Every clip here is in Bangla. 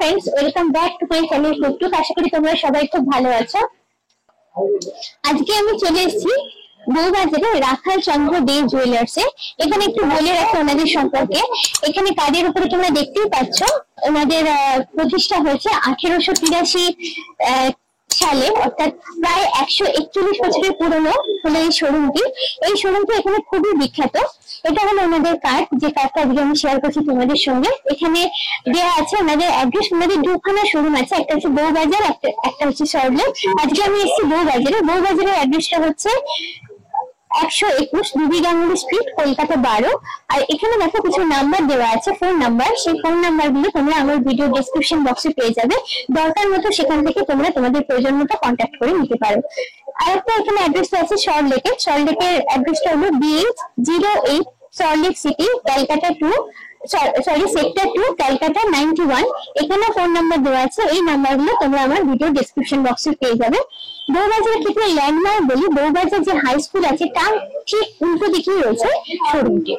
Friends, welcome back to my channel YouTube. आशा करी তোমরা সবাই খুব ভালো আছো। আজকে আমি চলে এসেছি বউবাজারে রাখাল চন্দ্র দে জুয়েলার্সে। এখানে একটু বলে রাখি ওনাদের সম্পর্কে। এখানে কার্ডের উপরে তোমরা দেখতেই পাচ্ছ, ওনাদের প্রতিষ্ঠা হয়েছে 1883 সালে, অর্থাৎ প্রায় 141 বছরের পুরনো হলো এই শোরুমটি। এই শোরুমটি এখানে খুবই বিখ্যাত। এটা হলো ওনাদের কার্ড, যে কার্ডটা আজকে আমি শেয়ার করছি তোমাদের সঙ্গে। এখানে দেওয়া আছে ওনাদের অ্যাড্রেস। ওনাদের দুখানা শোরুম আছে, একটা হচ্ছে বউবাজার, একটা হচ্ছে সল্টলেক। আজকে আমি এসেছি বউবাজারে। বউবাজারের অ্যাড্রেসটা হচ্ছে 121 বিবি গাঙ্গুলি স্ট্রিট, কলকাতা 12। আর এখানে দেখো কিছু নাম্বার দেওয়া আছে, ফোন নাম্বার। সেই ফোন নাম্বার গুলো তোমরা আমার ভিডিও ডেসক্রিপশন বক্সে পেয়ে যাবে। দরকার মতো সেখান থেকে তোমরা তোমাদের প্রয়োজন মতো কন্ট্যাক্ট করে নিতে পারো। আর একটা এখানে অ্যাড্রেস আছে সল্টলেকের। সল্টলেকের অ্যাড্রেসটা হলো BH08 Salt Lake city, Calcutta 2, sector 2, Calcutta 91। এখানে ফোন নাম্বার দেওয়া আছে। এই নাম্বারগুলো তোমরা আমার ভিডিও ডেসক্রিপশন বক্সে পেয়ে যাবে। বউবাজারের ক্ষেত্রে ল্যান্ডমার্ক বলি, বউবাজার যে হাই স্কুল আছে তার ঠিক উল্টো দিকেই রয়েছে শোরুমটি।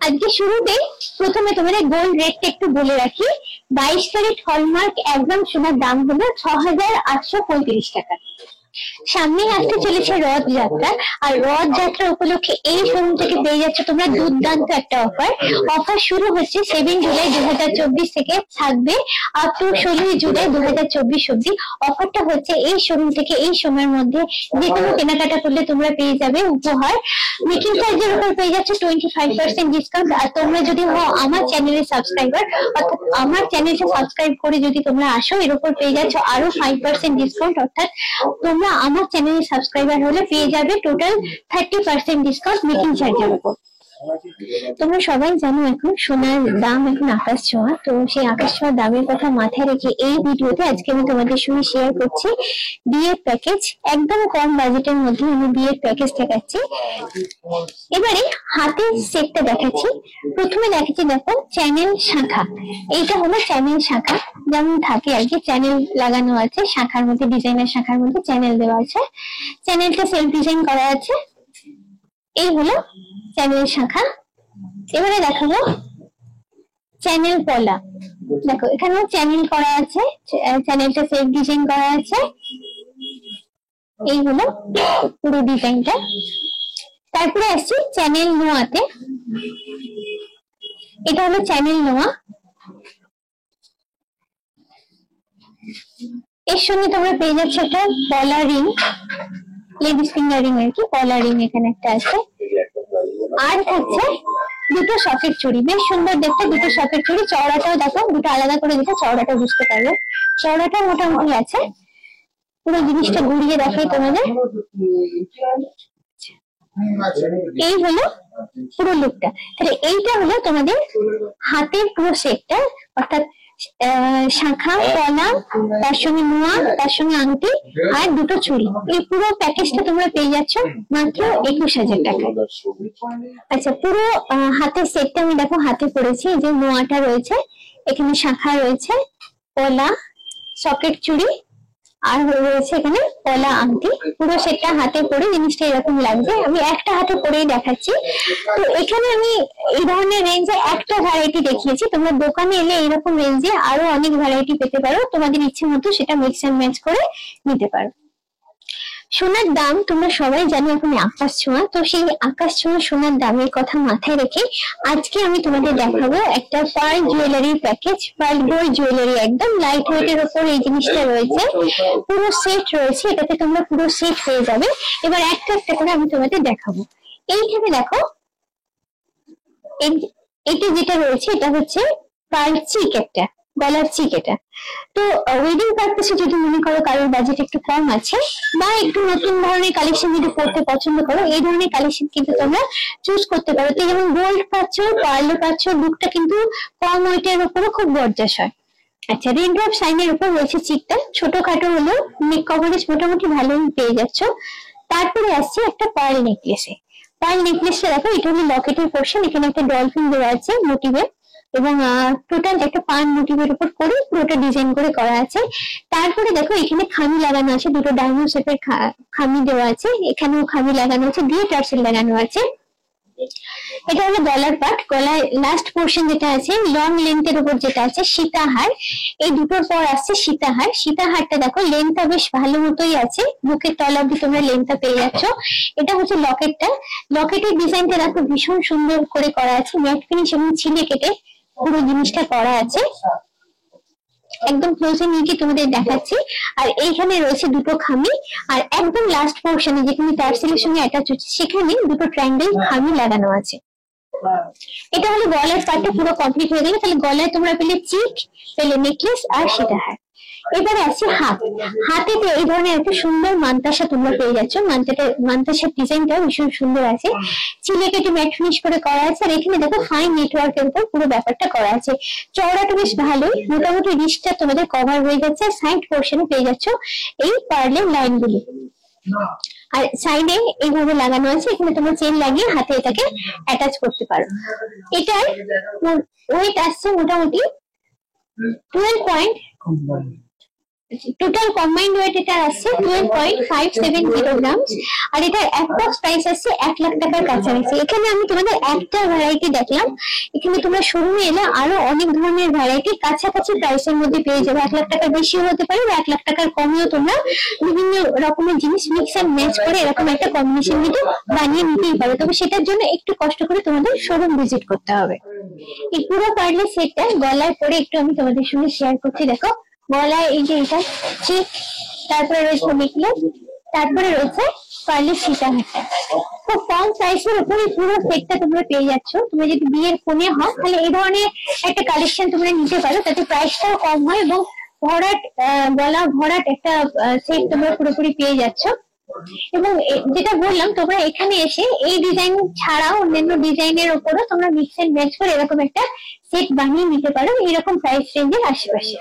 আজকে শুরুতে প্রথমে তোমাদের গোল্ড রেটটা একটু বলে রাখি। 22 ক্যারেট হলমার্ক 1 গ্রাম সোনার দাম হলো 6835 টাকা। সামনে আসতে চলেছে রথযাত্রা, আর রথযাত্রা উপলক্ষে এই শোরুম থেকে পেয়ে যাচ্ছে তোমরা দুর্দান্ত একটা অফার। অফার শুরু হচ্ছে 7 জুলাই 2024 থেকে, থাকবে আপ টু 16 জুলাই 2024 অব্দি। অফারটা হচ্ছে এই শোরুম থেকে এই সময়ের মধ্যে যে কোনো কেনাকাটা করলে তোমরা পেয়ে যাবে উপহার। মেকিং চার্জের উপর পেয়ে যাচ্ছে 25% ডিসকাউন্ট। আর তোমরা যদি হও আমার চ্যানেলের সাবস্ক্রাইবার, অর্থাৎ আমার চ্যানেলটা সাবস্ক্রাইব করে যদি তোমরা আসো, এর উপর পেয়ে যাচ্ছ আরো 5% ডিসকাউন্ট। অর্থাৎ তোমরা আমার চ্যানেলের সাবস্ক্রাইবার হলে পেয়ে যাবে টোটাল 30% ডিসকাউন্ট মেকিং চার্জের উপর। তোমরা সবাই জানো এখন সোনার দাম এখন আকাশ ছোঁয়া। তো সেই আকাশ ছোঁয়া দামের কথা মাথায় রেখে এই ভিডিওতে আজকে আমি তোমাদের সঙ্গে শেয়ার করছি বিয়ের প্যাকেজ। একদম কম বাজেটের মধ্যে আমি বিয়ের প্যাকেজ দেখাচ্ছি। এবারে হাতের সেটটা দেখাচ্ছি। প্রথমে দেখাচ্ছি, দেখো চ্যানেল শাখা। এইটা হলো চ্যানেল শাখা, যেমন থাকে আর কি, চ্যানেল লাগানো আছে শাখার মধ্যে, ডিজাইনের শাখার মধ্যে চ্যানেল দেওয়া আছে। চ্যানেলটা সেলফ ডিজাইন করা আছে। এই হলো চ্যানেল শাখা। এবারে দেখাবো চ্যানেল পলা। দেখো এখানেও চ্যানেল করা আছে, চ্যানেলটা সেলফ ডিজাইন করা আছে। এই হলো পুরো ডিজাইনটা। তারপরে আসছি চ্যানেল নোয়াতে। এটা হলো চ্যানেল নোয়া। এর সঙ্গে তোমরা পেয়ে যাচ্ছ একটা পলা রিং, লেডিস ফিঙ্গার রিং আর কি, পলা রিং এখানে একটা আছে। আর থাকছে দুটো সকেট চুড়ি, বেশ সুন্দর দেখতে দুটো সকেট চুড়ি। চওড়াটাও দেখো, দুটো আলাদা করে দিতে চওড়াটা বুঝতে পারবে। চওড়াটা মোটামুটি আছে। পুরো জিনিসটা ঘুরিয়ে দেখাই তোমাদের। এই হলো পুরো লুকটা। তাহলে এইটা হলো তোমাদের হাতের পুরো সেটটা, অর্থাৎ শাখা, পলা, তার সঙ্গে নোয়া, তার সঙ্গে আংটি আর দুটো চুড়ি। এই পুরো প্যাকেজটা তোমরা পেয়ে যাচ্ছ মাত্র 21,000 টাকায়। আচ্ছা, পুরো হাতের সেটটা আমি দেখো হাতে পরেছি। এই যে নোয়াটা রয়েছে, এখানে শাখা রয়েছে, পলা, সকেট চুড়ি আর রয়েছে এখানে পলা আংটি। পুরো সেটটা হাতে পরে জিনিসটা এরকম লাগছে। আমি একটা হাতে পরেই দেখাচ্ছি। তো এখানে আমি এই ধরনের রেঞ্জে একটা ভ্যারাইটি দেখিয়েছি। তোমরা দোকানে এলে এরকম রেঞ্জে আরো অনেক ভ্যারাইটি পেতে পারো, তোমাদের ইচ্ছে মতো সেটা মিক্স এন্ড ম্যাচ করে নিতে পারো। সোনার দাম তোমরা সবাই জানো এখন আকাশ ছোঁয়া। তো সেই আকাশ ছোঁয়া সোনার দামের কথা মাথায় রেখে আজকে আমি তোমাদের দেখাবো একটা pearl jewellery package. Pearl gold jewellery, একদম লাইট ওয়েটের উপর এই জিনিসটা রয়েছে। পুরো সেট রয়েছে, এটাতে তোমরা পুরো সেট পেয়ে যাবে। এবার একটা একটা করে আমি তোমাদের দেখাবো। এইখানে দেখো, এটা যেটা রয়েছে এটা হচ্ছে পার্ল চিক, একটা গলার চিক। এটা তো ওয়েডিং পারপাসে যদি মনে করো কারোর বাজেট একটু কম আছে বা একটু নতুন ধরনের কালেকশন যদি পড়তে পছন্দ করো, এই ধরনের কালেকশন কিন্তু তোমরা চুজ করতে পারো। তো যেমন গোল্ড পাচ্ছ, পার্লও পাচ্ছ, লুকটা কিন্তু কম ওয়েটের উপরও খুব গর্জাস হয়। আচ্ছা, রেড ড্রপ সাইনের উপর রয়েছে চিকটা, ছোটখাটো হলো, নেক কভারেজ মোটামুটি ভালোই পেয়ে যাচ্ছ। তারপরে আসছে একটা পার্ল নেকলেসে। পার্ল নেকলেসটা দেখো, এটা হলো লকেটের পোর্শন। এখানে একটা ডলফিন দেওয়া আছে মোটিভে, এবং টোটাল একটা পান মোটিভের উপর করে পুরোটা ডিজাইন করে করা আছে। তারপরে দেখো এখানে খামি লাগানো আছে, দুটো ডায়মন্ড শেপের খামি দেওয়া আছে। এখানেও খামি লাগানো আছে, দিয়ে টার্সেল লাগানো আছে। এটা হলো গলার পার্ট, গলায় লাস্ট পোর্শন যেটা আছে লং লেন্থের উপর যেটা আছে সীতাহার, এই দুটোর পর আসছে সীতাহার। সীতাহারটা দেখো লেন্থটা বেশ ভালো মতোই আছে, বুকের তলা অব্দি তোমরা লেন্থটা পেয়ে যাচ্ছ। এটা হচ্ছে লকেটটা, লকেটের ডিজাইনটা দেখো ভীষণ সুন্দর করে করা আছে, ম্যাট ফিনিশ এবং ছিলে কেটে পুরো জিনিসটা করা আছে। একদম ক্লোজে নিয়ে গিয়ে তোমাদের দেখাচ্ছি। আর এইখানে রয়েছে দুটো খামি, আর একদম লাস্ট পোর্শনে যেখানে টার্সেলের সঙ্গে অ্যাটাচ হচ্ছে সেখানে দুটো ট্রায়াঙ্গেল খামি লাগানো আছে। এটা হলো গলার পার্টটা পুরো কমপ্লিট হয়ে গেল। তাহলে গলায় তোমরা পেলে চিক, পেলে নেকলেস আর সীতাহার। এবারে আছে হাত, হাতেতে এই ধরনের একটা সুন্দর মান্তাসা তোমরা পেয়ে যাচ্ছ। মান্তাসার ডিজাইনটা ভীষণ সুন্দর আছে, চিলে কেটে ম্যাট ফিনিশ করে করা আছে। আর এখানে দেখো ফাইন নেটওয়ার্কের উপর পুরো ব্যাপারটা করা আছে। চওড়াটা বেশ ভালোই, মোটামুটি রিস্টটা তোমাদের কভার হয়ে যাচ্ছে। সাইড পোর্শনে পেয়ে যাচ্ছ এই পার্লের লাইনগুলি, আর সাইডে এইভাবে লাগানো আছে, এখানে তোমরা চেন লাগিয়ে হাতে এটাকে অ্যাটাচ করতে পারো। এটার ওয়েট আসছে মোটামুটি 12 টোটাল কম্বাইন্ড ওয়েট এটা আসছে 12.570 গ্রামস, আর এটার অ্যাপ্রক্স প্রাইস আসছে 1 লাখ টাকার কাছাকাছি। এখানে আমি তোমাদের একটা ভ্যারাইটি দেখলাম, এখানে তোমরা শোরুমে এলে আরো অনেক ধরনের ভ্যারাইটি কাছাকাছি প্রাইসের মধ্যে পেয়ে যাবে। 1 লাখ টাকা বেশিও হতে পারে বা 1 লাখ টাকার কমেও তোমরা বিভিন্ন রকমের জিনিস মিক্স অ্যান্ড ম্যাচ করে এরকম একটা কম্বিনেশন ভিডিও বানিয়ে নিতেই পারো। তবে সেটার জন্য একটু কষ্ট করে তোমাদের শোরুম ভিজিট করতে হবে। এই পুরো পার্লের সেটটা গলায় পরে একটু আমি তোমাদের সঙ্গে শেয়ার করছি। দেখো গলায় এই যে এটা চিক, তারপরে রয়েছে নেকলেস, তারপরে রয়েছে পার্লের সীতাহারটা। খুব কম প্রাইসের উপরে পুরো সেটটা তোমরা পেয়ে যাচ্ছ। তুমি যদি বিয়ের কোণে হও তাহলে এই ধরনের একটা কালেকশন তোমরা নিতে পারো, তাতে প্রাইসটাও কম হয় এবং ভরাট গলা ভরাট একটা সেট তোমরা পুরোপুরি পেয়ে যাচ্ছ। এবং যেটা বললাম তোমরা এখানে এসে এই ডিজাইন ছাড়াও অন্যান্য ডিজাইনের উপরও তোমরা মিক্স এন্ড ম্যাচ করে এরকম একটা সেট বানিয়ে নিতে পারো এরকম প্রাইস রেঞ্জের আশেপাশে।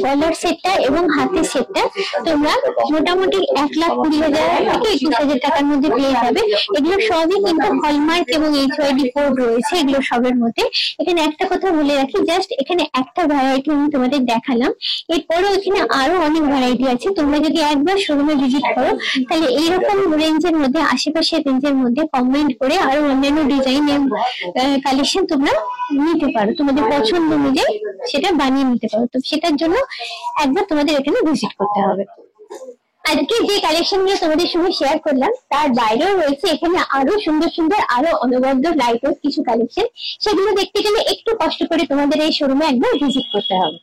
গলার সেটটা এবং হাতের সেটটা তোমরা মোটামুটি 1,20,000 থেকে 21,000 টাকার মধ্যে পেয়ে যাবে। এগুলো সবই কিন্তু হলমার্ক এবং HYD কোড রয়েছে এগুলো সবের মধ্যে। এখানে একটা কথা বলে রাখি, জাস্ট এখানে একটা ভ্যারাইটি আমি তোমাদের দেখালাম, এরপরেও এখানে আরো অনেক ভ্যারাইটি আছে। তোমরা যদি একবার শোরুমে ভিজিট করো তাহলে এইরকম রেঞ্জের মধ্যে আশেপাশের রেঞ্জের মধ্যে কম্বাইন্ড করে আরো অন্যান্য ডিজাইনের কালেকশন তোমরা নিতে পারো, তোমাদের পছন্দ অনুযায়ী সেটা বানিয়ে নিতে পারো। তো সেটার জন্য একবার তোমাদের এখানে ভিজিট করতে হবে। আজকে যে কালেকশন গুলো তোমাদের সঙ্গে শেয়ার করলাম তার বাইরেও রয়েছে এখানে আরো সুন্দর সুন্দর আরো অনবদ্য লাইটের কিছু কালেকশন, সেগুলো দেখতে গেলে একটু কষ্ট করে তোমাদের এই শোরুমে একবার ভিজিট করতে হবে।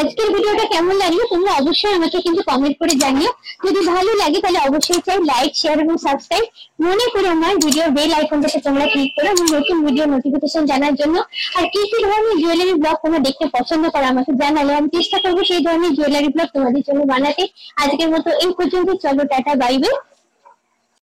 আজকের ভিডিওটা কেমন লাগলো তোমরা অবশ্যই আমাকে কিন্তু কমেন্ট করে জানিও। যদি ভালো লাগে তাহলে অবশ্যই চাই লাইক, শেয়ার এবং সাবস্ক্রাইব। মনে করে আমার ভিডিওর বেল আইকনটাতে তোমরা ক্লিক করো আমি নতুন ভিডিও নোটিফিকেশন জানার জন্য। আর কি কি ধরনের জুয়েলারি ব্লগ তোমরা দেখতে পছন্দ করো আমাকে জানালে আমি চেষ্টা করবো সেই ধরনের জুয়েলারি ব্লগ তোমাদের জন্য বানাতে। আজকের মতো এই পর্যন্ত, চলো টাটা বাই বাই।